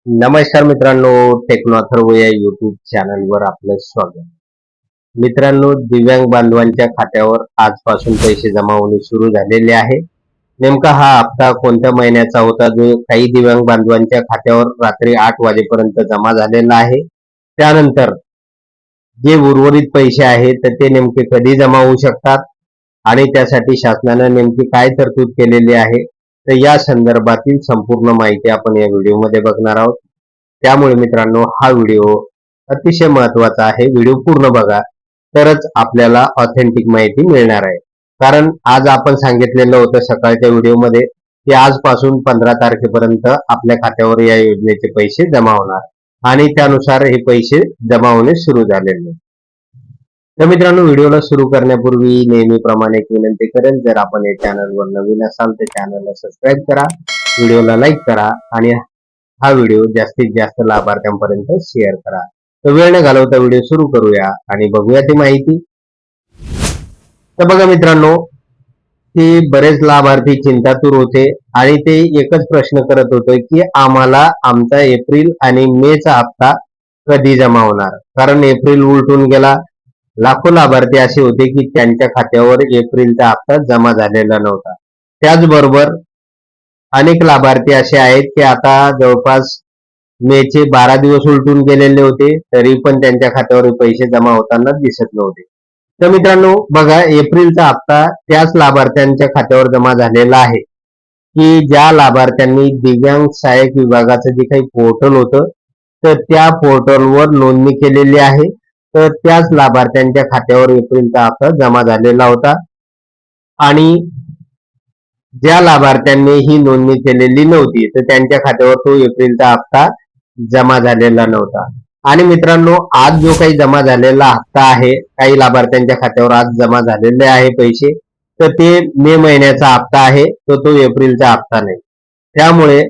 नमस्कार मित्रांनो, टेक्नॉथर्व या युट्यूब चॅनलवर आपलं स्वागत. मित्रांनो, दिव्यांग बांधवांच्या खात्यावर आजपासून पैसे जमा होणे सुरू झालेले आहे. नेमका हा हप्ता कोणत्या महिन्याचा होता जो काही दिव्यांग बांधवांच्या खात्यावर रात्री 8 वाजेपर्यंत जमा झालेला आहे. त्यानंतर जे उर्वरित पैसे आहेत तर ते नेमके कधी जमा होऊ शकतात आणि त्यासाठी शासनाने नेमकी काय तरतूद केलेली आहे, तर या संदर्भातील संपूर्ण माहिती आपण या व्हिडिओमध्ये बघणार आहोत. त्यामुळे मित्रांनो, हा व्हिडिओ अतिशय महत्वाचा आहे. व्हिडिओ पूर्ण बघा, तरच आपल्याला ऑथेंटिक माहिती मिळणार आहे. कारण आज आपण सांगितलेलं होतं सकाळच्या व्हिडिओमध्ये की आजपासून 15 तारखेपर्यंत आपल्या खात्यावर या योजनेचे पैसे जमा होणार आणि त्यानुसार हे पैसे जमा होणे सुरू झालेले. तर मित्रांनो, व्हिडिओला सुरू करण्यापूर्वी नेहमीप्रमाणे एक विनंती करेन, जर आपण या चॅनलवर नवीन असाल तर चॅनलला सबस्क्राईब करा, व्हिडिओला लाईक करा आणि हा व्हिडिओ जास्तीत जास्त लाभार्थ्यांपर्यंत शेअर करा. तर वेळ न घालवता व्हिडिओ सुरू करूया आणि बघूया ती माहिती. तर बघा मित्रांनो, की बरेच लाभार्थी चिंतातूर होते आणि ते एकच प्रश्न करत होते की आम्हाला आमचा एप्रिल आणि मेचा हप्ता कधी जमा होणार. कारण एप्रिल उलटून गेला. लाखो लाभार्थी असे होते की त्यांच्या खात्यावर एप्रिलचा हप्ता जमा झालेला नव्हता. त्याचबरोबर अनेक लाभार्थी असे आहेत की आता जवळपास मेचे 12 दिवस उलटून गेलेले होते, तरी पण त्यांच्या खात्यावर पैसे जमा होताना दिसत नव्हते. तर मित्रांनो बघा, एप्रिलचा हप्ता त्याच लाभार्थ्यांच्या खात्यावर जमा झालेला आहे की ज्या लाभार्थ्यांनी दिव्यांग सहाय्यक विभागाचं जे काही पोर्टल होतं तर त्या पोर्टलवर नोंदणी केलेली आहे. तर त्याच लाभार्थ्यांच्या खात्यावर एप्रिलचा हप्ता जमा झालेला होता आणि ज्या लाभार्थ्यांनी ही नोंदणी केलेली नव्हती तर त्यांच्या खात्यावर तो एप्रिलचा हप्ता जमा झालेला नव्हता. आणि मित्रांनो, आज जो काही जमा झालेला हप्ता आहे, काही लाभार्थ्यांच्या खात्यावर आज जमा झालेले आहे पैसे, तर ते मे महिन्याचा हप्ता आहे, तर तो एप्रिलचा हप्ता नाही. त्यामुळे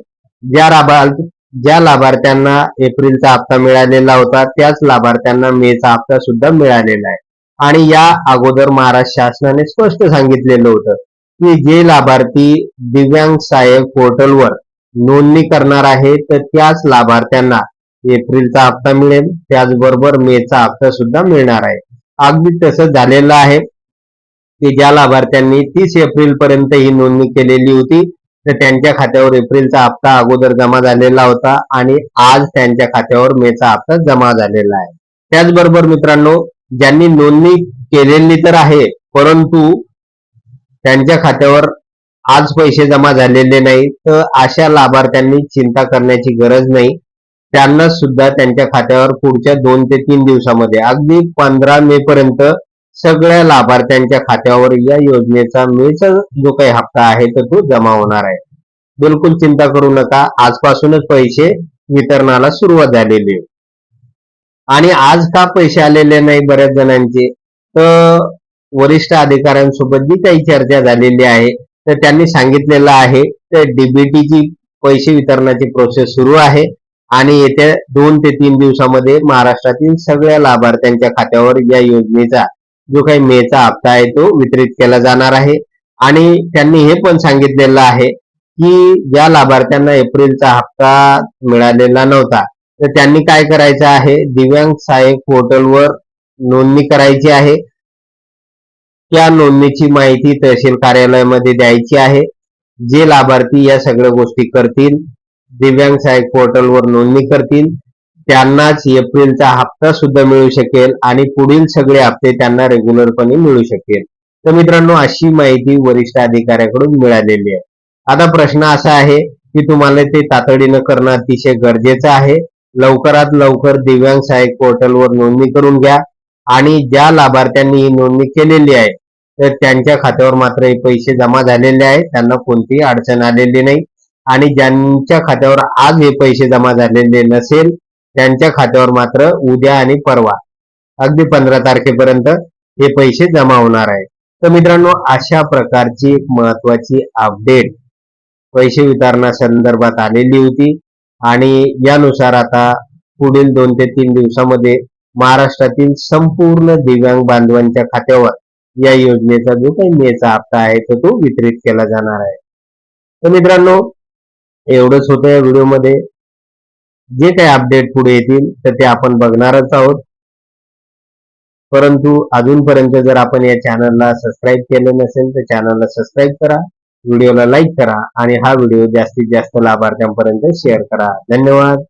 ज्या लाभार्थ्यांना एप्रिलचा हप्ता मिळालेला होता त्याच लाभार्थ्यांना मेचा हप्ता सुद्धा मिळालेला आहे. आणि या अगोदर महाराष्ट्र शासनाने स्पष्ट सांगितलेलं होतं की जे लाभार्थी दिव्यांग सहाय्यक पोर्टलवर नोंदणी करणार आहे तर त्याच लाभार्थ्यांना एप्रिलचा हप्ता मिळेल, त्याचबरोबर मेचा हप्ता सुद्धा मिळणार आहे. अगदी तसंच झालेलं आहे की ज्या लाभार्थ्यांनी 30 एप्रिल पर्यंत ही नोंदणी केलेली होती तर त्यांच्या खात्यावर एप्रिलचा हप्ता अगोदर जमा झालेला होता आणि आज त्यांच्या खात्यावर मेचा हप्ता जमा झालेला आहे. त्याचबरोबर मित्रांनो, ज्यांनी नोंदणी केलेली तर आहे परंतु त्यांच्या खात्यावर आज पैसे जमा झालेले नाही, तर अशा लाभार्थ्यांनी चिंता करण्याची गरज नाही. त्यांना सुद्धा त्यांच्या खात्यावर पुढच्या 2 ते 3 दिवसामध्ये अगदी 15 मे पर्यंत सगळ्या लाभार्थ्यांच्या खात्यावर या योजनेचा मेचा जो काही हप्ता आहे तर तो जमा होणार आहे. बिलकुल चिंता करू नका, आजपासूनच पैसे वितरणाला सुरुवात झालेली आहे. आणि आज का पैसे आलेले नाही बऱ्याच जणांचे, तर वरिष्ठ अधिकाऱ्यांसोबत जी काही चर्चा झालेली आहे तर त्यांनी सांगितलेलं आहे तर डीबीटीची पैसे वितरणाची प्रोसेस सुरू आहे आणि येत्या 2 ते 3 दिवसामध्ये महाराष्ट्रातील सगळ्या लाभार्थ्यांच्या खात्यावर या योजनेचा जो काही मेचा हप्ता आहे तो वितरित केला जाणार आहे. आणि त्यांनी हे पण सांगितलेलं आहे की ज्या लाभार्थ्यांना एप्रिलचा हप्ता मिळालेला नव्हता तर त्यांनी काय करायचं आहे, दिव्यांग सहाय्यक पोर्टलवर नोंदणी करायची आहे. त्या नोंदणीची माहिती तहसील कार्यालयामध्ये द्यायची आहे. जे लाभार्थी या सगळ्या गोष्टी करतील, दिव्यांग सहाय्यक पोर्टलवर नोंदणी करतील, त्यांनाच एप्रिलचा हप्ता सुद्धा मिळू शकेल आणि पुढील सगळे हप्ते त्यांना रेग्युलरपणे मिळू शकेल. तर मित्रांनो, अशी माहिती वरिष्ठ अधिकाऱ्याकडून मिळालेली आहे. आता प्रश्न असा आहे की तुम्हाला ते तातडीनं करणं अतिशय गरजेचं आहे. लवकरात लवकर दिव्यांग सहाय्यक पोर्टलवर नोंदणी करून घ्या आणि ज्या लाभार्थ्यांनी ही नोंदणी केलेली आहे तर त्यांच्या खात्यावर मात्र हे पैसे जमा झालेले आहेत, त्यांना कोणतीही अडचण आलेली नाही. आणि ज्यांच्या खात्यावर आज हे पैसे जमा झालेले नसेल त्यांच्या खात्यावर मात्र उद्या आणि परवा अगदी 15 तारखेपर्यंत हे पैसे जमा होणार आहे. तर मित्रांनो, अशा प्रकारची एक महत्वाची अपडेट पैसे वितरणासंदर्भात आलेली होती आणि यानुसार आता पुढील 2 ते 3 दिवसामध्ये महाराष्ट्रातील संपूर्ण दिव्यांग बांधवांच्या खात्यावर या योजनेचा जो काही मेचा हप्ता आहे तो वितरित केला जाणार आहे. तर मित्रांनो, एवढंच होतं या व्हिडिओमध्ये. जे काही अपडेट पुढे येतील तर ते आपण बघणारच आहोत. परंतु अजूनपर्यंत जर आपण या चॅनलला सबस्क्राईब केलं नसेल तर चॅनलला सबस्क्राईब करा, व्हिडिओला लाईक करा आणि हा व्हिडिओ जास्तीत जास्त लाभार्थ्यांपर्यंत शेअर करा. धन्यवाद.